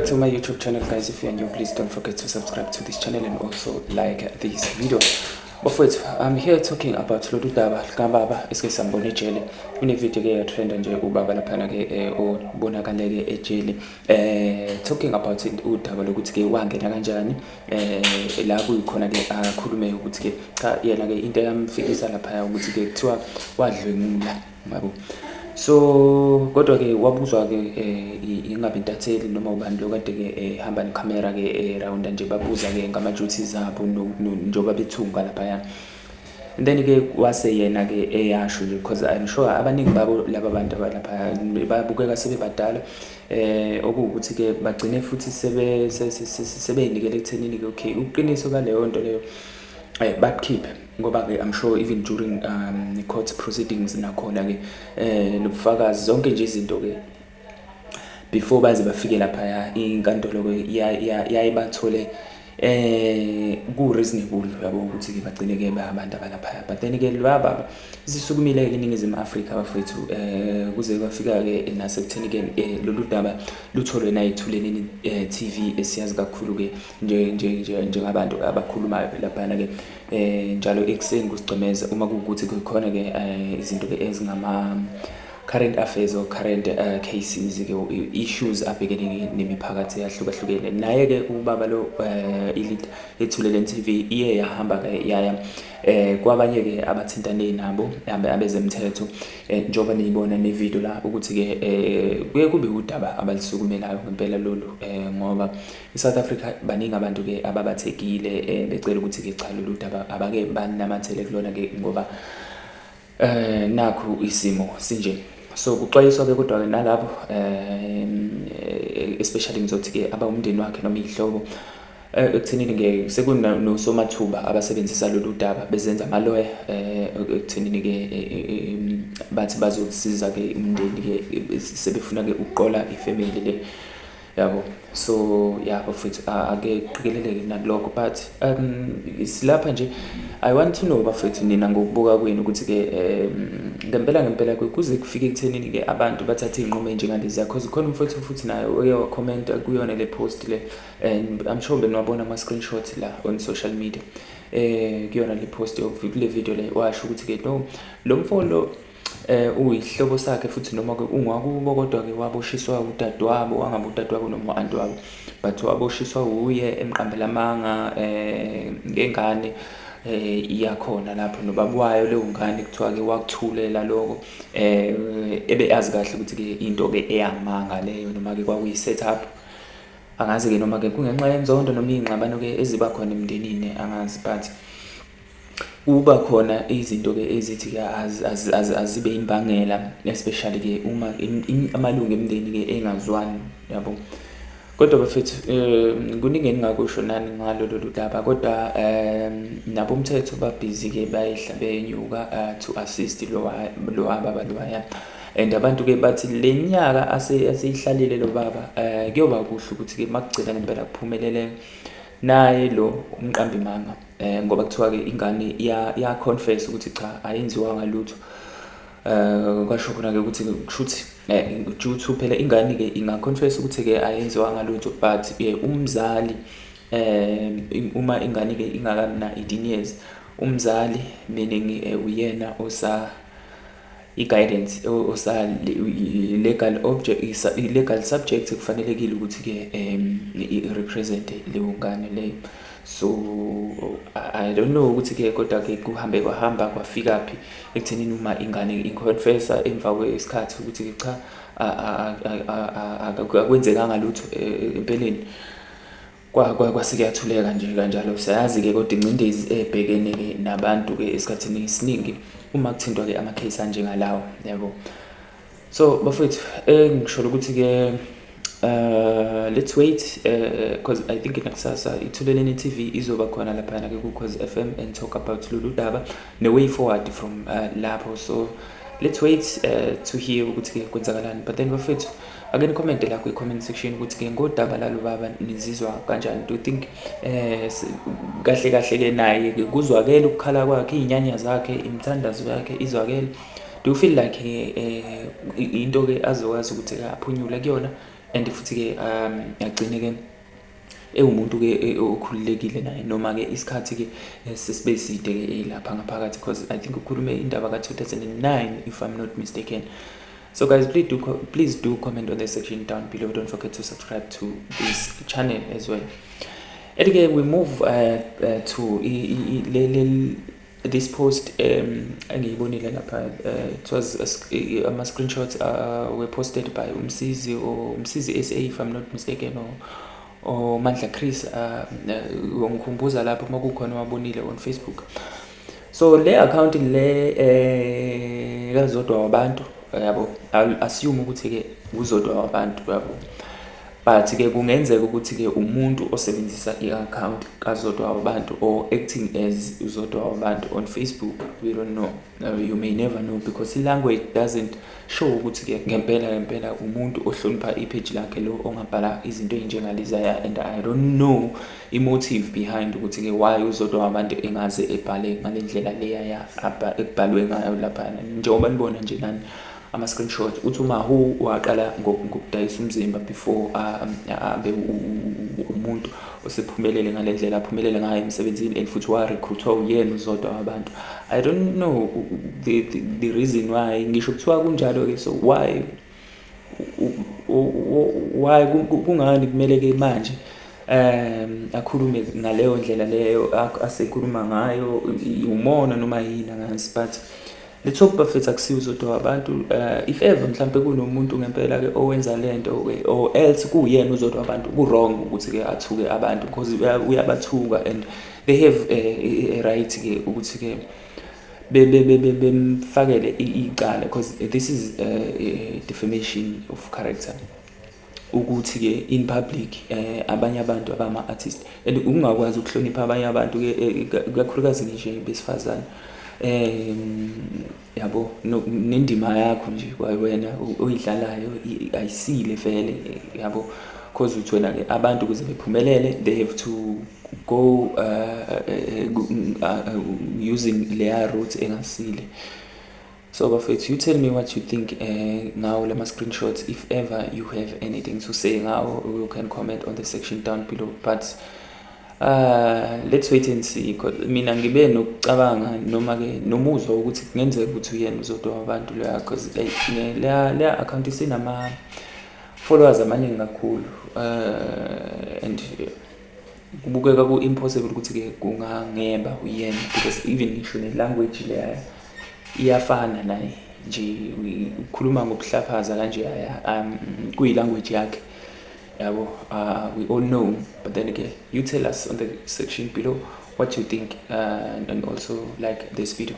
back to my YouTube channel, guys. If you are new, please don't forget to subscribe to this channel and also like this video. Bafowethu, I'm here talking about lolu daba kababa esikesambona ejele. Kune video ke yatrend nje ubaba laphana ke obonakala ke ejele. Talking about udaba lokuthi ke wangena kanjani la kuyikhona ke akhulume ukuthi ke cha yena ke into yamfikisa lapha ukuthi ke kuthiwa wadlwengula, yabo. So kodwa ke wabuzwa ke ingabe intatheli noma ubani lo kade ke hamba necamera ke around nje babuza ke ngama duties zabo njengoba bethunga lapha. And then ke wase yena ke eyasho nje because I'm sure abaningi babo laba bantu abalapha babukeka sebebadala okuwukuthi ke bagcine futhi sebeyinikele ekuthenini ke okay uqiniso kaleyo nto leyo bakukhiphe ngoba ke I'm sure even during the court proceedings nakhona ke nobufakazi zonke nje izinto ke before baze bafike lapha inkantolo ke yayibathole ku reasonable yabo ukuthi ke bagcine ke abantu abalapha. But then ke laba sisukumile ke iningizimu Afrika bafethu kuze kwafika ke nasekutheni ke lolu daba lutholwe nayithuleni TV esiyazi kakhulu ke njengabantu abakhulumayo lapha ke njalo ekseni kusigcemeza uma kuukuthi kukhona ke izinto ke ezingama current affairs or current cases ke issues abhekene nemiphakathi yahlukahlukene. Naye ke ubaba lo ilead ethulele TV iye yahamba ke yaya kwabanye ke abathintane nabo abezemthetho njengoba niyibona ne video la ukuthi ke kuye kube udaba abalisukumelayo ngempela lolu ngoba eSouth Africa baningi abantu ke ababathekile becela ukuthi ke cha lolu daba abake banamathele kulona ke ngoba nakho isimo sinje. So kuxwayiswa ke kodwa ke nalabo especially ngizothi ke aba umndeni wakhe noma ihlobo ekuthenini ke sekunosomathuba abasebenzisa lolu daba bezenza amaloya ekuthenini ke bathi bazosiza ke umndeni ke sebefuna ke uqola ifamily le, yabo. So yeah bafethu ake qikeleleke nakuloko but silapha nje I want to know bafethu nina ngokubuka kwenu ukuthi ke ngempela kuze kufike ekuthenini ke abantu bathathe inqumo njengalezi because khona umfowethu futhi naye uye comment kuyona le post le and I'm sure benwabona ama screenshots la on social media kuyona le post kule video le washo ukuthi ke no lo mfolo uyihlobo sakhe futhi noma ke ungakubo kodwa ke waboshiswa udadewabo wangabe udadewabo noma anti wabo but waboshiswa uye emqambela manga ngengane iyakhona lapho nobabwayo leyo ngane kuthiwa ke wakuthulela lokho ebe yazi kahle ukuthi ke into ke eyamanga leyo noma ke kwakuyi setup angazi ke noma ke kungenxa yenzondo noma ingxabano ke eziba khona emndenini angazi but uba khona izinto ke ezithi ke azibe imbangela especially ke uma amalungu emndeni ke engazwani, yabo. Kodwa bafethu kuningi engingakusho nani ngalo lolu daba kodwa nabo umthetho babhizi ke bayehla benyuka to assist lo ababa loya and abantu ke bathi lenyaka aseyihlalile lo baba kuyoba kuhle ukuthi ke makugcina ngempela kuphumelele naye lo umqambi manga ngoba kuthiwa ke ingane ya confess ukuthi cha ayenziwa ngalutho kwasho khona ke ukuthi kushuthi due to phela ingane ke inga confess ukuthi ke ayenziwa ngalutho but umzali uma ingane ke ingakana 18 years umzali meaning uyena osa i-guidance osa legal subject kufanelekile ukuthi ke represent leyo ngane leyo. So I don't know ukuthi ke kodwa ke kuhambe kwahamba kwafika phi ekuthenini uma ingane inconfessa emva kwesikhathi ukuthi cha akwenzekanga lutho empeleni kwasikuyathuleka nje kanjalo. Siyazi ke kodwa ingcindezi ebhekene ke nabantu ke esikhathini esiningi uma kuthintwa ke ama case anje ngalawo, yabo. So bafethu ngisho ukuthi ke let's wait because I think inakusasa ithuleleni TV izoba khona lapha ke ku Cause FM and talk about lolu daba the way forward from lapho. So let's wait to hear ukuthi ke kwenzakalani. But then bafethu ake comment la ku comment section ukuthi ke ngodaba lalo baba nizizwa kanjani. Do you think kahle ke naye kuzwakela ukukhala kwakhe, inyanya zakhe, imthandazo yakhe izwakela? Do you feel like into ke azokwazi ukuthi aphunyule kuyona and futhi-ke agcine-ke umuntu-ke okhululekile naye, noma-ke isikhathi-ke sesibe side-ke lapha ngaphakathi, because I think ukhulume indaba ka-2009 if I'm not mistaken. So guys, please do comment on the section down below. Don't forget to subscribe to this channel as well. And again, we move to this post. It was my screenshots were posted by Umsizi SA, if I'm not mistaken, or Mandla Chris, ngikhumbuza lapho makukhona wabonile on Facebook. So le account le kazodwa wabantu yabo, I'll assume ukuthi-ke uzodwa wabantu yabo, but-ke kungenzeka ukuthi-ke umuntu osebenzisa i-account kazodwa wabantu or acting as uzodwa wabantu on Facebook. We don't know. You may never know, because i-language doesn't show ukuthi-ke ngempela umuntu ohlonipha i-page lakhe lo ongabhala izinto ey'njengalezaya, and I don't know i-motive behind ukuthi-ke why uzodwa wabantu engaze ebhale ngale ndlela leya ekubhalwe ngayo laphana. Njengoba nibona nje nani ama-screenshot, uthi uMahu waqala ngokudayisa umzimba before abe umuntu osephumelele ngale ndlela aphumelele ngayo emsebenzini, and futhi warecruitwa uyena uzodwa wabantu. I don't know the reason why, ngisho kuthiwa kunjalo-ke, so why kungani kumele-ke manje akhulume ngaleyo ndlela leyo asekhuluma ngayo, umona noma yini angazi, but let's hope bafethu akusiwo uzodwa wabantu. If ever mhlampe kunomuntu ngempela-ke owenza lento, or else kuyena uzodwa wabantu, ku-wrong ukuthi-ke athuke abantu, because uyabathuka and they have a right-ke ukuthi-ke bemfakele icala, because this is defamation of character, ukuthi-ke in public abanye abantu abama-artist, and ungakwazi ukuhlonipha abanye abantu-ke kakhulukazi nje besifazane. Yabo, nendima yakho nje wena oyidlalayo ayisile vele, yabo, because uthi wena-ke abantu ukuze bephumelele they have to go using leya route engasile. So bafethu, you tell me what you think now lama screenshots. If ever you have anything to say now, you can comment on the section down below, but let's wait and see, because mina ngibe nokucabanga noma-ke nomuzwa ukuthi kungenzeka ukuthi uyena uzodwa wabantu leya, because leya account isinama followers amaningi kakhulu, and kubukeka ku-impossible ukuthi-ke kungangeba uyena, because even ngisho ne-language leya iyafana naye nje, ukhuluma ngokuhlaphaza kanje, kuyi-language yakhe. We all know, but then again, you tell us on the section below what you think, and also like this video.